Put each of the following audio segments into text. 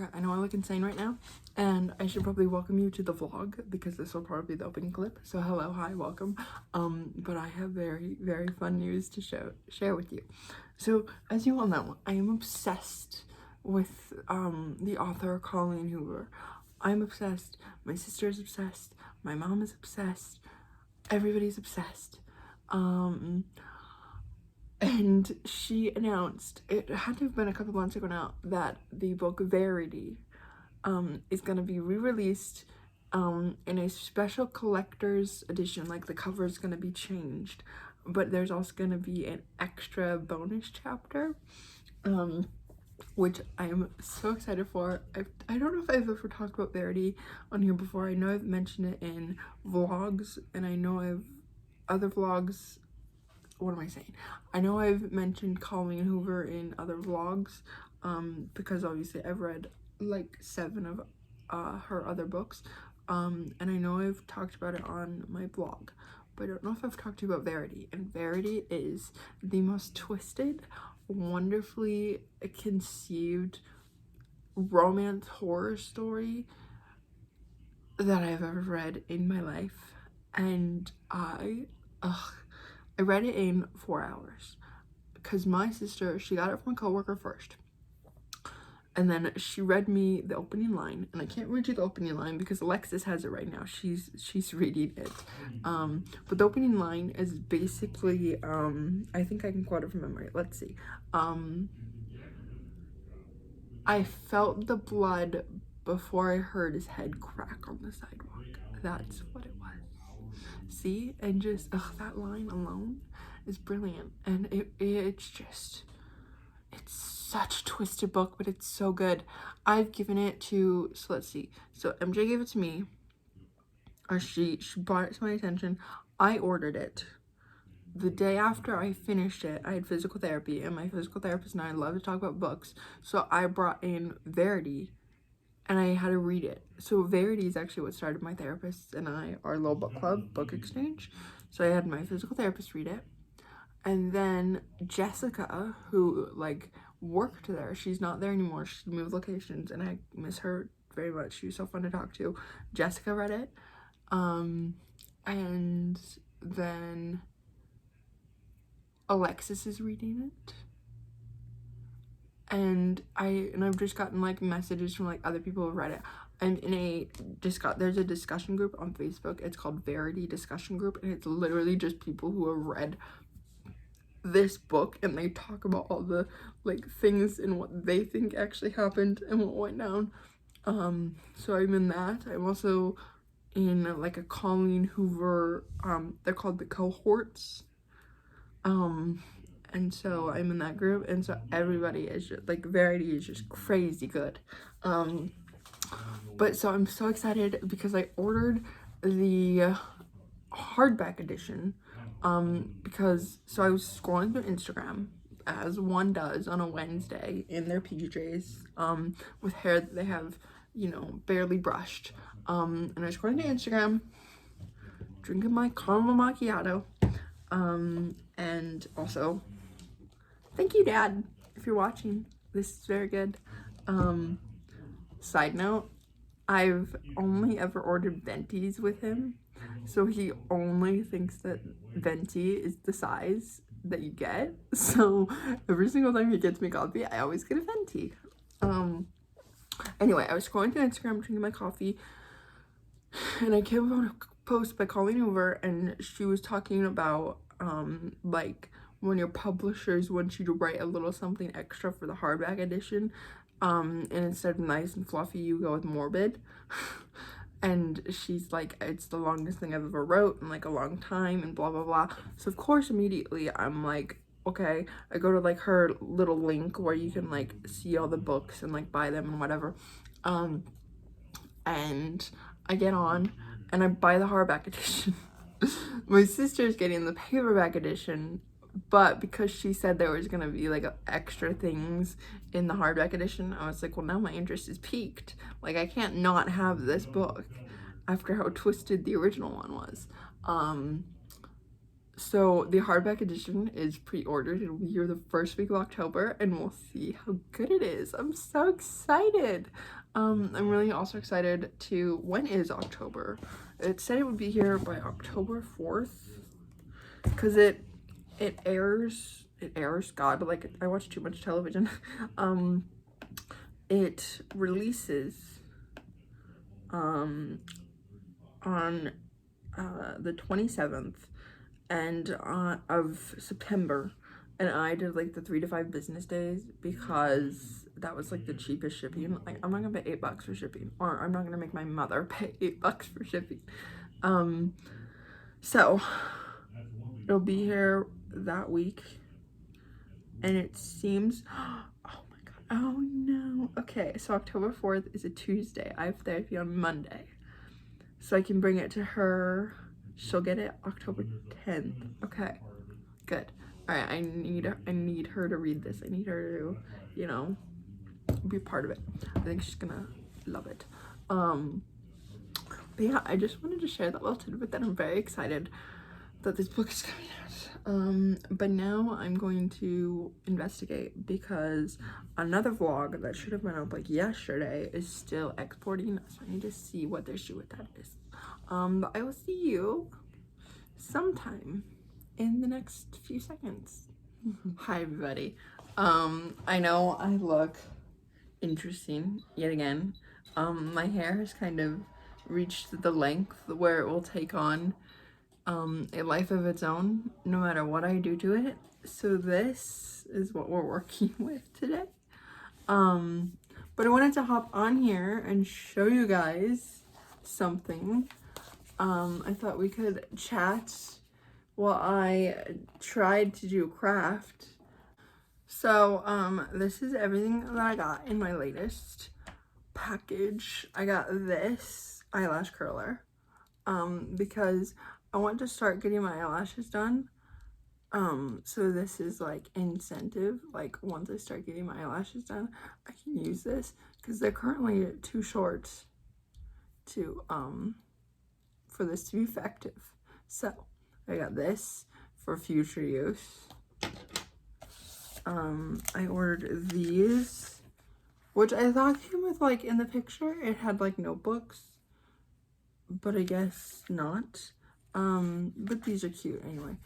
Okay, I know I look insane right now, and I should probably welcome you to the vlog because this will probably be the opening clip. So hello, hi, welcome. But I have very, very fun news to share with you. So as you all know, I am obsessed with the author Colleen Hoover. I'm obsessed. My sister is obsessed. My mom is obsessed. Everybody's obsessed. And she announced, it had to have been a couple months ago now, that the book Verity is going to be re-released in a special collector's edition. Like, the cover is going to be changed, but there's also going to be an extra bonus chapter, which I'm so excited for. I don't know if I've ever talked about Verity on here before. I know I've mentioned it in vlogs, and I know I've other vlogs. What am I saying? I know I've mentioned Colleen Hoover in other vlogs, because obviously I've read like 7 of her other books, and I know I've talked about it on my blog, but I don't know if I've talked to you about Verity. And Verity is the most twisted, wonderfully conceived romance horror story that I've ever read in my life, and I read it in 4 hours because my sister, she got it from a coworker first, and then she read me the opening line, and I can't read you the opening line because Alexis has it right now. She's reading it, but the opening line is basically, I think I can quote it from memory. Let's see. I felt the blood before I heard his head crack on the sidewalk. That's what it was. See? And just that line alone is brilliant, and it's such a twisted book, but it's so good. I've given it to, so let's see, so MJ gave it to me, or she brought it to my attention. I ordered it. The day after I finished it, I had physical therapy, and my physical therapist and I love to talk about books, so I brought in Verity, and I had to read it. So Verity is actually what started my therapist and I, our little book club, book exchange. So I had my physical therapist read it. And then Jessica, who like worked there, she's not there anymore. She moved locations, and I miss her very much. She was so fun to talk to. Jessica read it. And then Alexis is reading it. And I've just gotten like messages from like other people who read it. I'm in there's a discussion group on Facebook. It's called Verity Discussion Group, and it's literally just people who have read this book, and they talk about all the like things and what they think actually happened and what went down. So I'm in that. I'm also in like a Colleen Hoover, they're called the cohorts. And so I'm in that group, and so everybody is just like, Verity is just crazy good. But so I'm so excited because I ordered the hardback edition, because so I was scrolling through Instagram, as one does on a Wednesday in their PJs, with hair that they have, you know, barely brushed, and I was scrolling to Instagram, drinking my caramel macchiato, and also, thank you, Dad, if you're watching. This is very good. Side note, I've only ever ordered ventis with him, so he only thinks that venti is the size that you get. So every single time he gets me coffee, I always get a venti. Anyway, I was scrolling through Instagram, drinking my coffee, and I came upon a post by Colleen Hoover, and she was talking about like when your publishers want you to write a little something extra for the hardback edition, and instead of nice and fluffy, you go with morbid. And she's like, it's the longest thing I've ever wrote in like a long time, and blah blah blah. So of course immediately I'm like, okay. I go to like her little link where you can like see all the books and like buy them and whatever, and I get on and I buy the hardback edition. My sister's getting the paperback edition, but because she said there was gonna be like extra things in the hardback edition, I was like, well, now my interest is piqued. Like, I can't not have this book after how twisted the original one was. So the hardback edition is pre-ordered. It'll be here the first week of October, and we'll see how good it is. I'm so excited. I'm really also excited to, when is October? It said it would be here by October 4th, because it airs, God, but like I watch too much television. It releases on the 27th and of September, and I did like the 3 to 5 business days because that was like the cheapest shipping. Like, I'm not gonna pay $8 for shipping, or I'm not gonna make my mother pay $8 for shipping. So it'll be here that week, and it seems, oh my god, oh no. Okay, so October 4th is a Tuesday. I have therapy on Monday, so I can bring it to her. She'll get it October 10th. Okay, good. All right, I need her to read this. I need her to, you know, be part of it. I think she's gonna love it. But yeah, I just wanted to share that little tidbit that I'm very excited that this book is coming out. But now I'm going to investigate, because another vlog that should have been up like yesterday is still exporting, so I need to see what their issue with that is. But I will see you sometime in the next few seconds. Hi everybody. I know I look interesting yet again. My hair has kind of reached the length where it will take on a life of its own no matter what I do to it. So this is what we're working with today. But I wanted to hop on here and show you guys something. I thought we could chat while I tried to do craft. So this is everything that I got in my latest package. I got this eyelash curler because I want to start getting my eyelashes done. So this is like incentive. Like, once I start getting my eyelashes done, I can use this because they're currently too short to for this to be effective. So I got this for future use. I ordered these, which I thought came with, like, in the picture it had like notebooks, but I guess not. But these are cute anyway.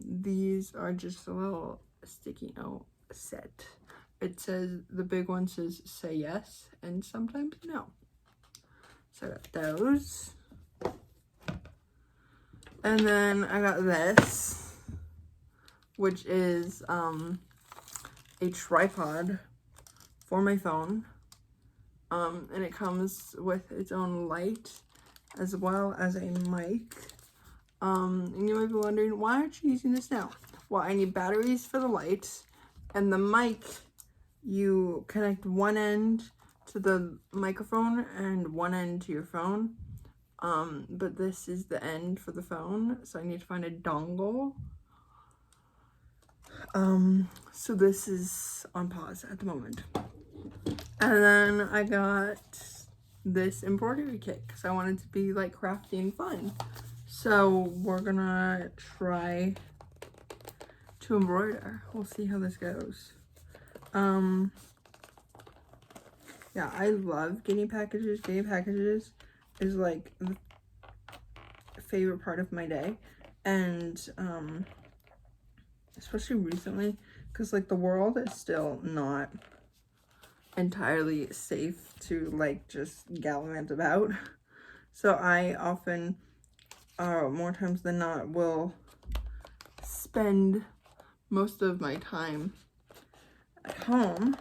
These are just a little sticky note set. It says, the big one says say yes and sometimes no. So I got those. And then I got this, which is a tripod for my phone. And it comes with its own light as well as a mic. And you might be wondering, why aren't you using this now? Well, I need batteries for the light, and the mic, you connect one end to the microphone and one end to your phone. But this is the end for the phone, so I need to find a dongle. So this is on pause at the moment. And then I got this embroidery kit because I wanted to be like crafty and fun. So we're gonna try to embroider. We'll see how this goes. Yeah, I love getting packages. Getting packages is like the favorite part of my day. And especially recently, because like the world is still not entirely safe to like just gallivant about. So I often, more times than not, will spend most of my time at home.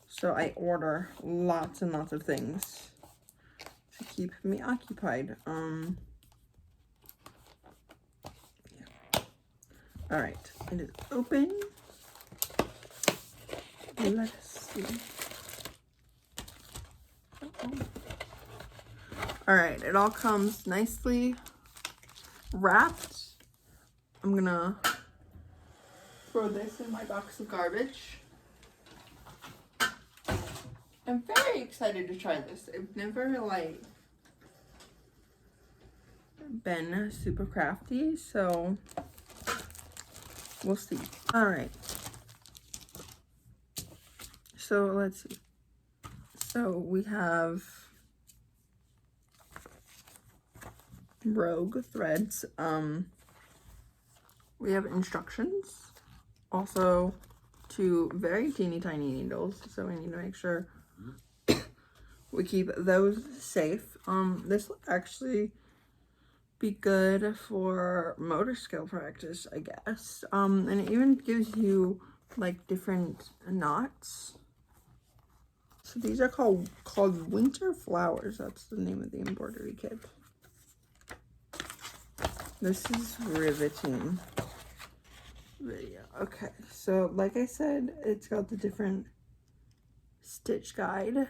So I order lots and lots of things to keep me occupied. Yeah. All right, it is open. Let's see. All right, it all comes nicely wrapped. I'm gonna throw this in my box of garbage. I'm very excited to try this. I've never like been super crafty, so We'll see. All right. So let's see. So we have Rogue threads. We have instructions. Also, 2 very teeny tiny needles. So we need to make sure we keep those safe. This will actually be good for motor skill practice, I guess. And it even gives you like different knots. So these are called winter flowers. That's the name of the embroidery kit. This is riveting video. Okay, so like I said, it's got the different stitch guide.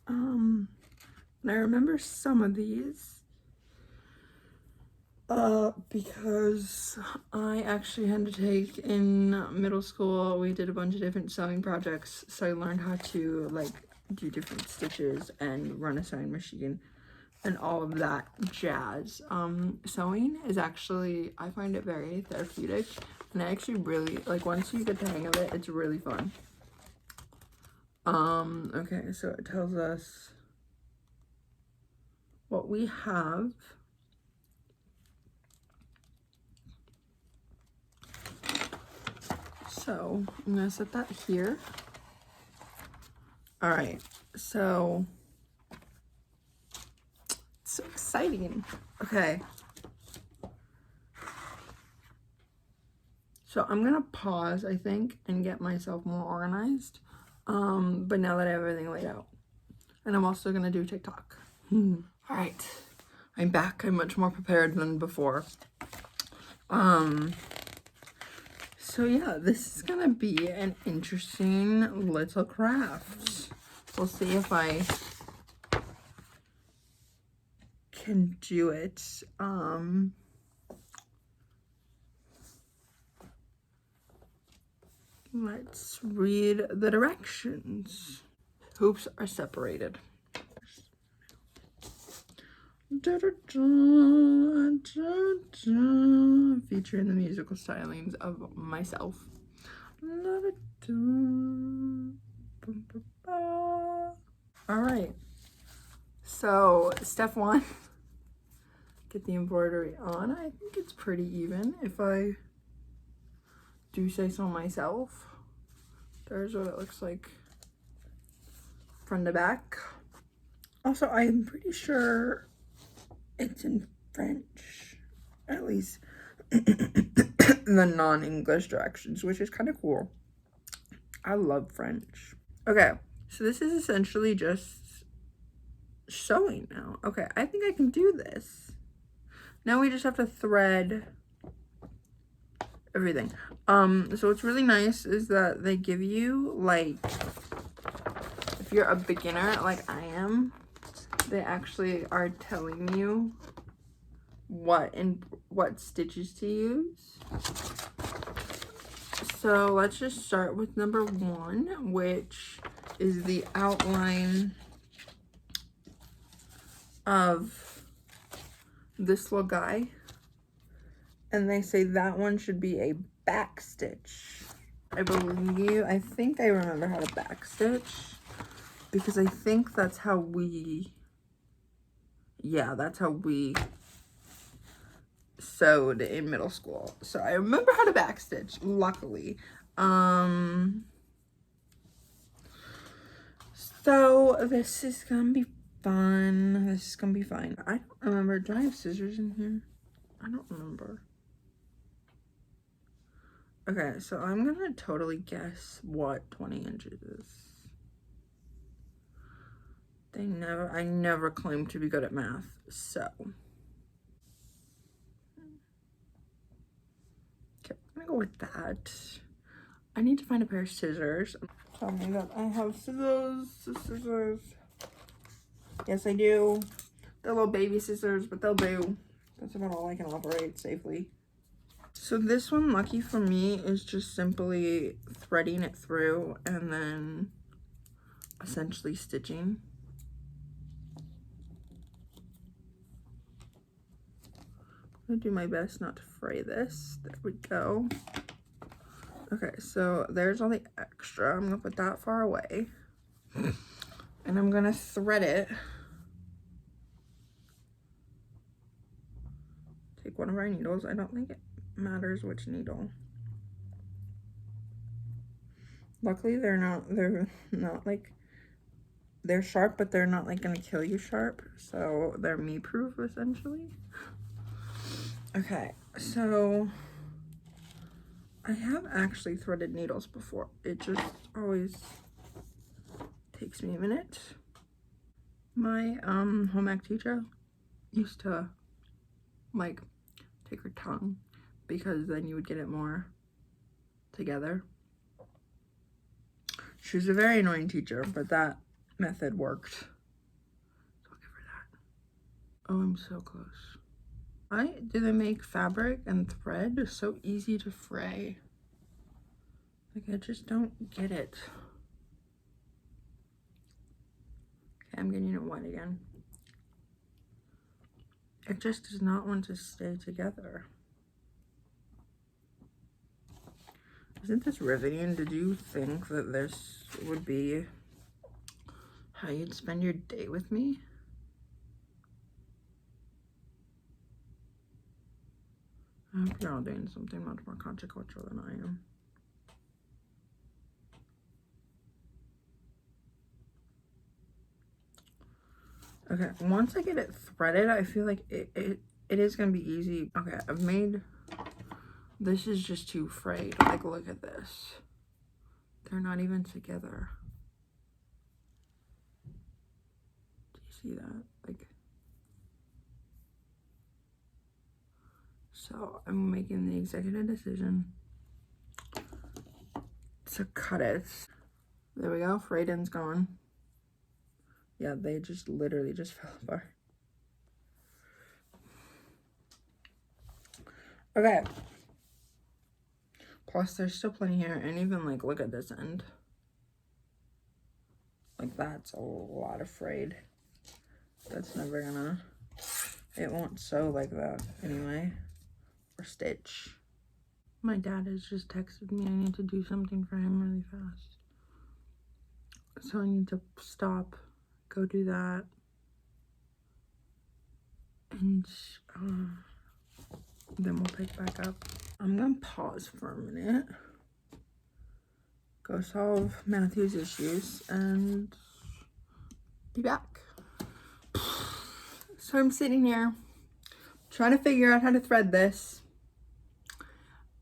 And I remember some of these because I actually had to take in middle school, we did a bunch of different sewing projects, so I learned how to like do different stitches and run a sewing machine and all of that jazz. Sewing is actually, I find it very therapeutic, and I actually really like, once you get the hang of it, it's really fun. Okay, so it tells us what we have. So I'm gonna set that here. All right, so it's so exciting. Okay, so I'm gonna pause, I think, and get myself more organized. But now that I have everything laid out, and I'm also gonna do TikTok. All right, I'm back. I'm much more prepared than before. So yeah, this is gonna be an interesting little craft. We'll see if I can do it. Let's read the directions. Hoops are separated. Da, da, da, da, da. Featuring the musical stylings of myself. Da, da, da. Ba, ba, ba. All right. So step 1, get the embroidery on. I think it's pretty even if I do say so myself. There's what it looks like front to back. Also, I'm pretty sure it's in French, at least the non-English directions, which is kind of cool. I love French. Okay, so this is essentially just sewing now. Okay, I think I can do this. Now we just have to thread everything. So what's really nice is that they give you, like, if you're a beginner like I am, they actually are telling you what stitches to use. So let's just start with number 1, which is the outline of this little guy. And they say that one should be a back stitch. I think I remember how to back stitch, because I think that's how we, yeah, that's how we sewed in middle school. So I remember how to back stitch, luckily. So this is gonna be fun. This is gonna be fine. I don't remember. Do I have scissors in here? I don't remember. Okay, so I'm gonna totally guess what 20 inches is. I never claimed to be good at math, so. Okay, I'm gonna go with that. I need to find a pair of scissors. Tell me that I have scissors. Yes, I do. They're little baby scissors, but they'll do. That's about all I can operate safely. So this one, lucky for me, is just simply threading it through and then essentially stitching. I'm gonna do my best not to fray this. There we go. Okay, so there's all the extra. I'm gonna put that far away. And I'm gonna thread it. Take one of our needles. I don't think it matters which needle. Luckily they're not like, they're sharp, but they're not like gonna kill you sharp. So they're me proof essentially. Okay, so I have actually threaded needles before. It just always takes me a minute. My home ec teacher used to like take her tongue because then you would get it more together. She was a very annoying teacher, but that method worked. So I'll give her that. Oh, I'm so close. Why do they make fabric and thread so easy to fray? Like, I just don't get it. Okay, I'm getting it wet again. It just does not want to stay together. Isn't this riveting? Did you think that this would be how you'd spend your day with me? I hope you're all doing something much more consequential than I am. Okay, once I get it threaded, I feel like it is gonna be easy. Okay, I've made, this is just too frayed. Like, look at this. They're not even together. Do you see that? Like, so I'm making the executive decision to cut it. There we go, frayed end's gone. Yeah, they just literally just fell apart. Okay. Plus, there's still plenty here, and even like, look at this end. Like, that's a lot of frayed. That's never gonna, it won't sew like that anyway, or stitch. My dad has just texted me I need to do something for him really fast. So I need to stop, go do that. And then we'll pick back up. I'm gonna pause for a minute, go solve Matthew's issues, and be back. So I'm sitting here trying to figure out how to thread this,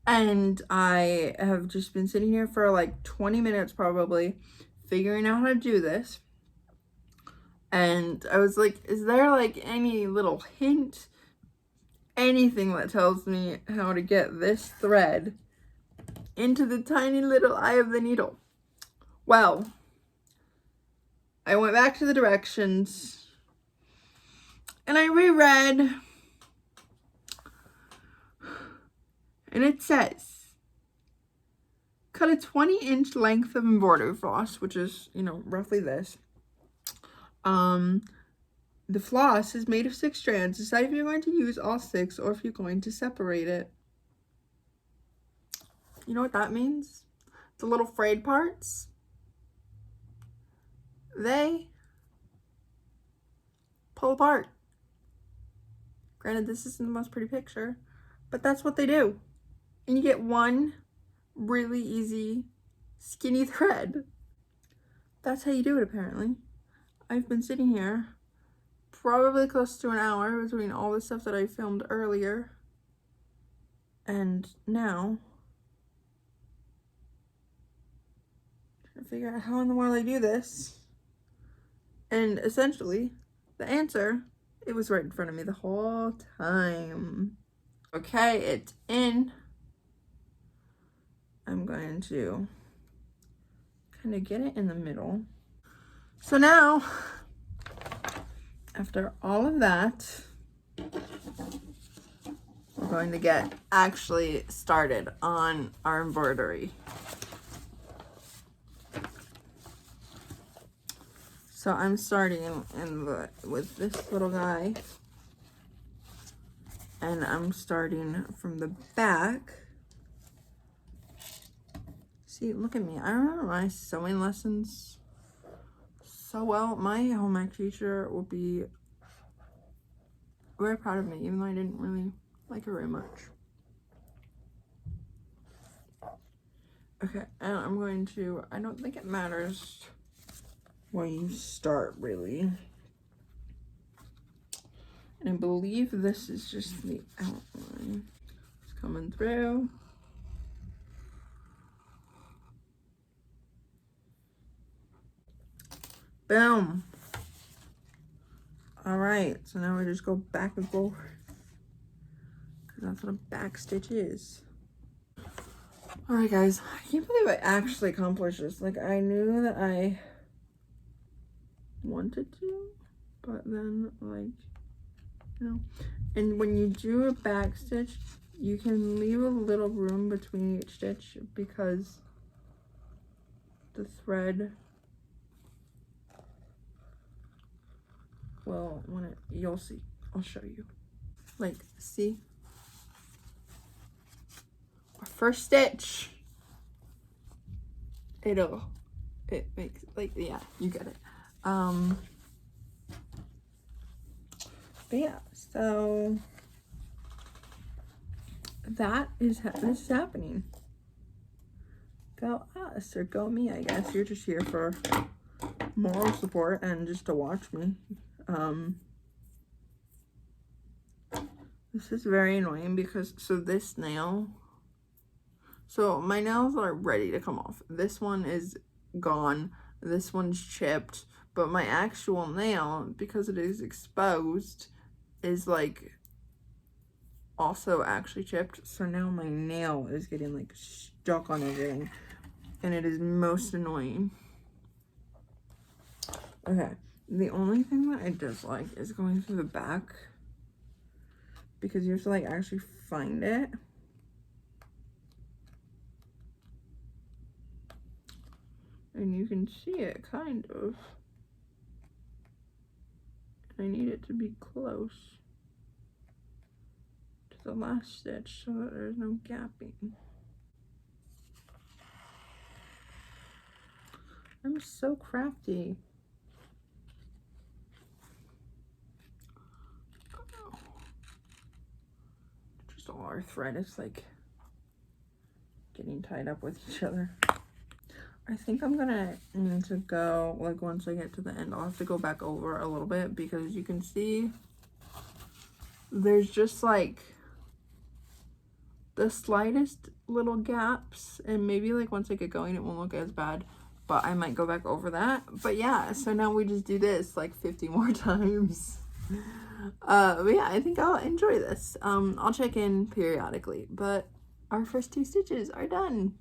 and I have just been sitting here for like 20 minutes probably figuring out how to do this. And I was like, is there like any little hint, anything that tells me how to get this thread into the tiny little eye of the needle? Well, I went back to the directions and I reread, and it says, cut a 20-inch length of embroidery floss, which is, you know, roughly this. The floss is made of 6 strands. Decide if you're going to use all 6 or if you're going to separate it. You know what that means? The little frayed parts, they pull apart. Granted, this isn't the most pretty picture, but that's what they do. And you get one really easy, skinny thread. That's how you do it, apparently. I've been sitting here probably close to an hour between all the stuff that I filmed earlier and now. Trying to figure out how in the world I do this. And essentially, the answer, it was right in front of me the whole time. Okay, it's in. I'm going to kind of get it in the middle. So now, after all of that, we're going to get actually started on our embroidery. So I'm starting with this little guy. And I'm starting from the back. See, look at me. I remember my sewing lessons so well. My home ec teacher will be very proud of me, even though I didn't really like her very much. Okay, and I'm going to, I don't think it matters where you start, really. And I believe this is just the outline. It's coming through. Boom. All right, so now we just go back and forth, because that's what a back stitch is. All right, guys, I can't believe I actually accomplished this. Like, I knew that I wanted to, but then, like, you know. And when you do a back stitch, you can leave a little room between each stitch because the thread will, when it, you'll see, I'll show you. Like, see? Our first stitch. It makes, like, yeah, you get it. But yeah, so that is this is happening. Go us, or go me, I guess. You're just here for moral support and just to watch me. This is very annoying because, so this nail, so my nails are ready to come off. This one is gone, this one's chipped, but my actual nail, because it is exposed, is like also actually chipped. So now my nail is getting like stuck on everything, and it is most annoying. Okay, the only thing that I dislike is going through the back, because you have to like actually find it. And you can see it kind of. I need it to be close to the last stitch so that there's no gapping. I'm so crafty. Just all our thread is like getting tied up with each other. I think I'm gonna need to go, like once I get to the end, I'll have to go back over a little bit, because you can see there's just like the slightest little gaps, and maybe like once I get going it won't look as bad, but I might go back over that. But yeah, so now we just do this like 50 more times. But yeah, I think I'll enjoy this. I'll check in periodically, but our first 2 stitches are done.